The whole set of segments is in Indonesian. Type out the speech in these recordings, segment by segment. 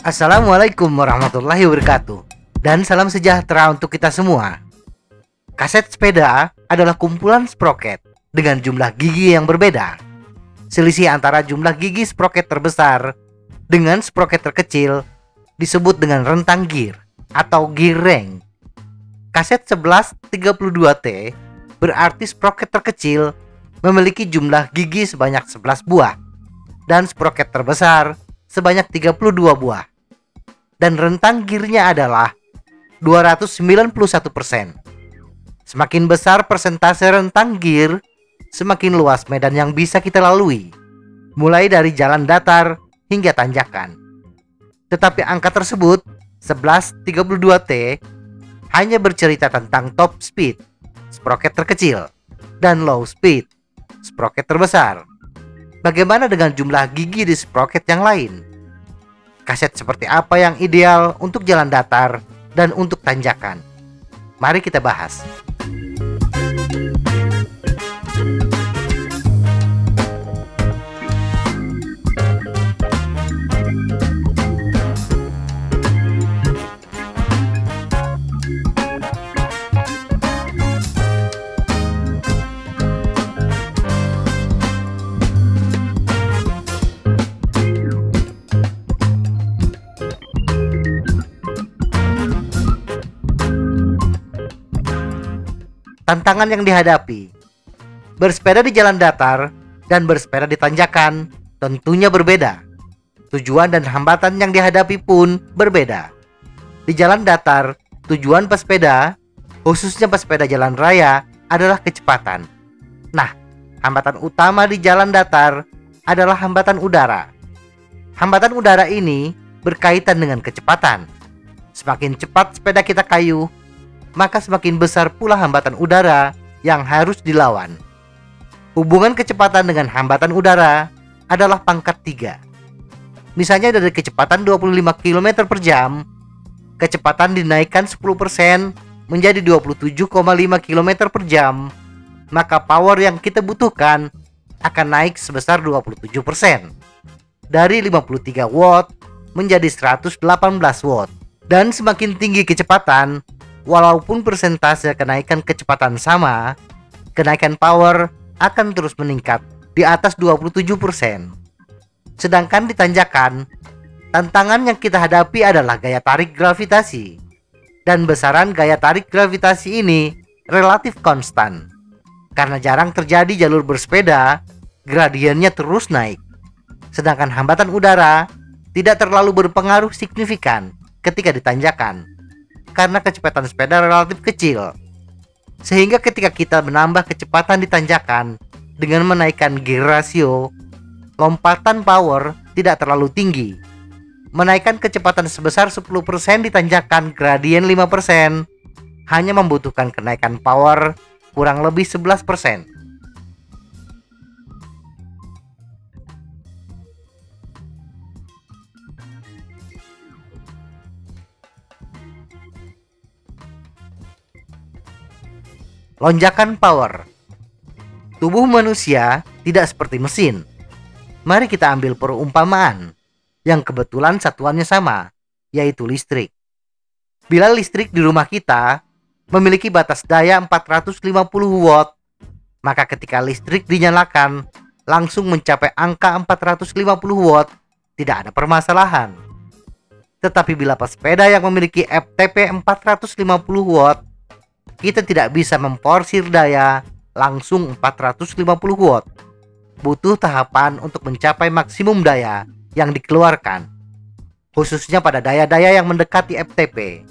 Assalamualaikum warahmatullahi wabarakatuh. Dan salam sejahtera untuk kita semua. Kaset sepeda adalah kumpulan sproket dengan jumlah gigi yang berbeda. Selisih antara jumlah gigi sproket terbesar dengan sproket terkecil disebut dengan rentang gear atau gear range. Kaset 1132T berarti sproket terkecil memiliki jumlah gigi sebanyak 11 buah dan sproket terbesar sebanyak 32 buah. Dan rentang gearnya adalah 291%. Semakin besar persentase rentang gear, semakin luas medan yang bisa kita lalui, mulai dari jalan datar hingga tanjakan. Tetapi angka tersebut, 1132T, hanya bercerita tentang top speed, sproket terkecil, dan low speed, sproket terbesar. Bagaimana dengan jumlah gigi di sproket yang lain? Kaset seperti apa yang ideal untuk jalan datar dan untuk tanjakan? Mari kita bahas. Tantangan yang dihadapi. Bersepeda di jalan datar dan bersepeda di tanjakan tentunya berbeda. Tujuan dan hambatan yang dihadapi pun berbeda. Di jalan datar, tujuan pesepeda, khususnya pesepeda jalan raya, adalah kecepatan. Nah, hambatan utama di jalan datar adalah hambatan udara. Hambatan udara ini berkaitan dengan kecepatan. Semakin cepat sepeda kita kayuh, maka semakin besar pula hambatan udara yang harus dilawan. Hubungan kecepatan dengan hambatan udara adalah pangkat 3. Misalnya dari kecepatan 25 km per jam, kecepatan dinaikkan 10% menjadi 27,5 km per jam, maka power yang kita butuhkan akan naik sebesar 27%. Dari 53 watt menjadi 118 watt. Dan semakin tinggi kecepatan, walaupun persentase kenaikan kecepatan sama, kenaikan power akan terus meningkat di atas 27%. Sedangkan di tanjakan, tantangan yang kita hadapi adalah gaya tarik gravitasi. Dan besaran gaya tarik gravitasi ini relatif konstan. Karena jarang terjadi jalur bersepeda, gradiennya terus naik. Sedangkan hambatan udara tidak terlalu berpengaruh signifikan ketika ditanjakan, karena kecepatan sepeda relatif kecil. Sehingga ketika kita menambah kecepatan di tanjakan dengan menaikkan gear ratio, lompatan power tidak terlalu tinggi. Menaikkan kecepatan sebesar 10% di tanjakan gradien 5% hanya membutuhkan kenaikan power kurang lebih 11%. Lonjakan power. Tubuh manusia tidak seperti mesin. Mari kita ambil perumpamaan yang kebetulan satuannya sama, yaitu listrik. Bila listrik di rumah kita memiliki batas daya 450 watt, maka ketika listrik dinyalakan langsung mencapai angka 450 watt, tidak ada permasalahan. Tetapi bila pesepeda yang memiliki FTP 450 watt, kita tidak bisa memporsir daya langsung 450 watt. Butuh tahapan untuk mencapai maksimum daya yang dikeluarkan, khususnya pada daya-daya yang mendekati FTP.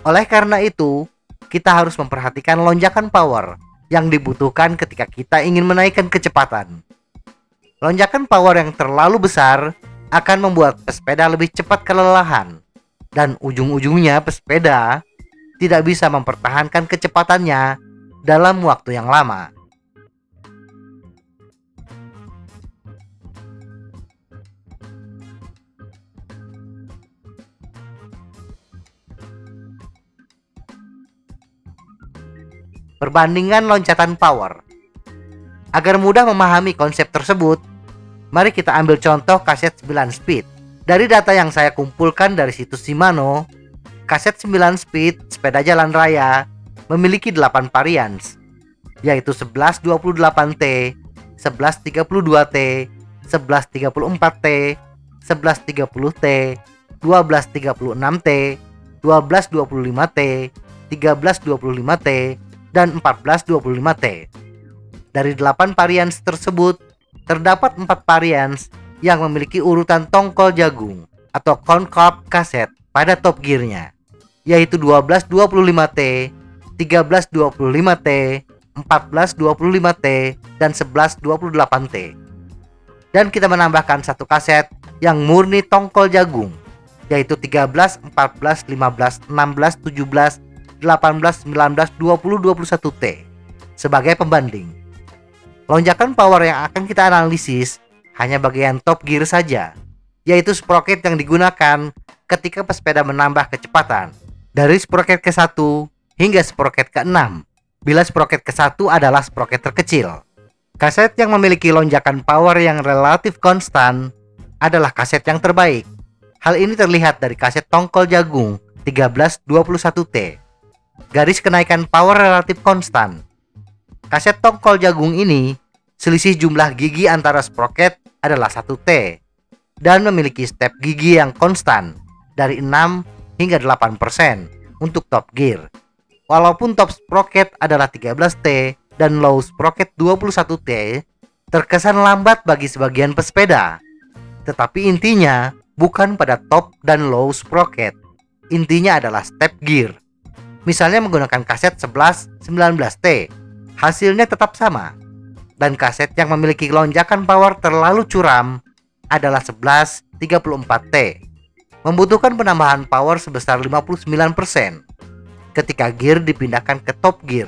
Oleh karena itu, kita harus memperhatikan lonjakan power yang dibutuhkan ketika kita ingin menaikkan kecepatan. Lonjakan power yang terlalu besar akan membuat pesepeda lebih cepat kelelahan, dan ujung-ujungnya pesepeda tidak bisa mempertahankan kecepatannya dalam waktu yang lama. perbandingan loncatan power. Agar mudah memahami konsep tersebut, mari kita ambil contoh kaset 9 speed. Dari data yang saya kumpulkan dari situs Shimano, kaset 9 speed sepeda jalan raya memiliki 8 varians, yaitu 1128T, 1132T, 1134T, 1130T, 1236T, 1225T, 1325T, dan 1425T. Dari 8 varians tersebut, terdapat 4 varians yang memiliki urutan tongkol jagung atau concave kaset pada top gearnya, yaitu 1225T, 1325T, 1425T, dan 1128T. Dan kita menambahkan satu kaset yang murni tongkol jagung, yaitu 13, 14, 15, 16, 17, 18, 19, 20, 21T sebagai pembanding. Lonjakan power yang akan kita analisis hanya bagian top gear saja, yaitu sprocket yang digunakan ketika pesepeda menambah kecepatan dari sprocket ke-1 hingga sprocket ke-6, bila sprocket ke-1 adalah sprocket terkecil. Kaset yang memiliki lonjakan power yang relatif konstan adalah kaset yang terbaik. Hal ini terlihat dari kaset tongkol jagung 1321T. Garis kenaikan power relatif konstan. Kaset tongkol jagung ini, selisih jumlah gigi antara sprocket adalah 1T dan memiliki step gigi yang konstan dari 6 hingga 8% untuk top gear. Walaupun top sprocket adalah 13T dan low sprocket 21T terkesan lambat bagi sebagian pesepeda, tetapi intinya bukan pada top dan low sprocket. Intinya adalah step gear. Misalnya menggunakan kaset 11-19T, hasilnya tetap sama. Dan kaset yang memiliki lonjakan power terlalu curam adalah 11-34T, membutuhkan penambahan power sebesar 59% ketika gear dipindahkan ke top gear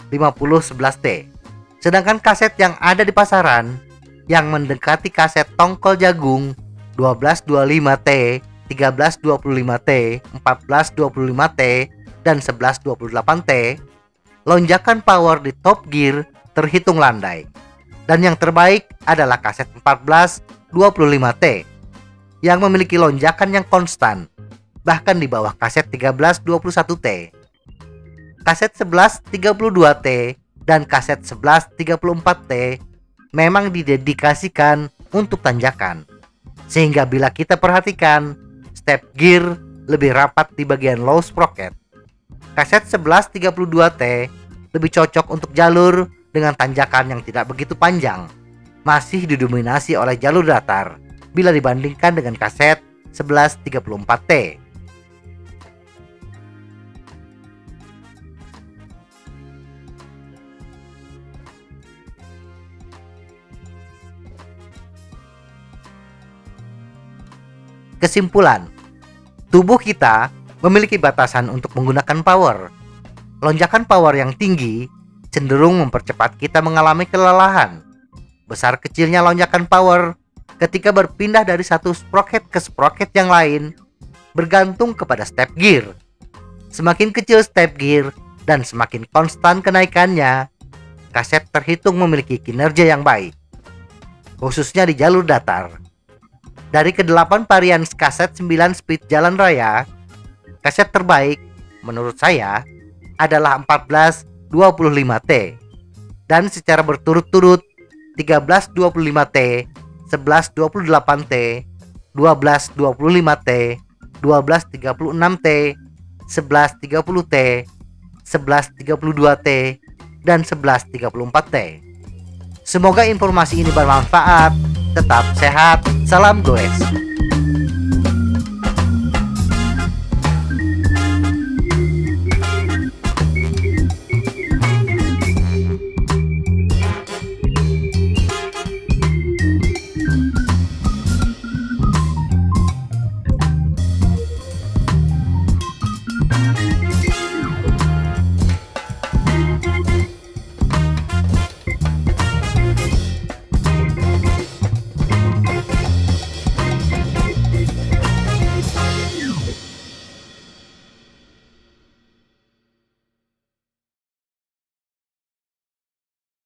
50-11T. Sedangkan kaset yang ada di pasaran yang mendekati kaset tongkol jagung 1225T, 1325T, 1425T, dan 1128T, lonjakan power di top gear terhitung landai. Dan yang terbaik adalah kaset 1425T yang memiliki lonjakan yang konstan, bahkan di bawah kaset 1321T. Kaset 1132T dan kaset 1134T memang didedikasikan untuk tanjakan, sehingga bila kita perhatikan, step gear lebih rapat di bagian low sprocket. Kaset 1132T lebih cocok untuk jalur dengan tanjakan yang tidak begitu panjang, masih didominasi oleh jalur datar bila dibandingkan dengan kaset 1134T. Kesimpulan, tubuh kita memiliki batasan untuk menggunakan power. Lonjakan power yang tinggi cenderung mempercepat kita mengalami kelelahan. Besar kecilnya lonjakan power ketika berpindah dari satu sprocket ke sprocket yang lain bergantung kepada step gear. Semakin kecil step gear dan semakin konstan kenaikannya, kaset terhitung memiliki kinerja yang baik, khususnya di jalur datar. Dari ke-8 varian kaset 9 speed jalan raya, kaset terbaik menurut saya adalah 1425T, dan secara berturut-turut 1325T, 1128T, 1225T, 1236T, 1130T, 1132T, dan 1134T. Semoga informasi ini bermanfaat. Tetap sehat, salam goes.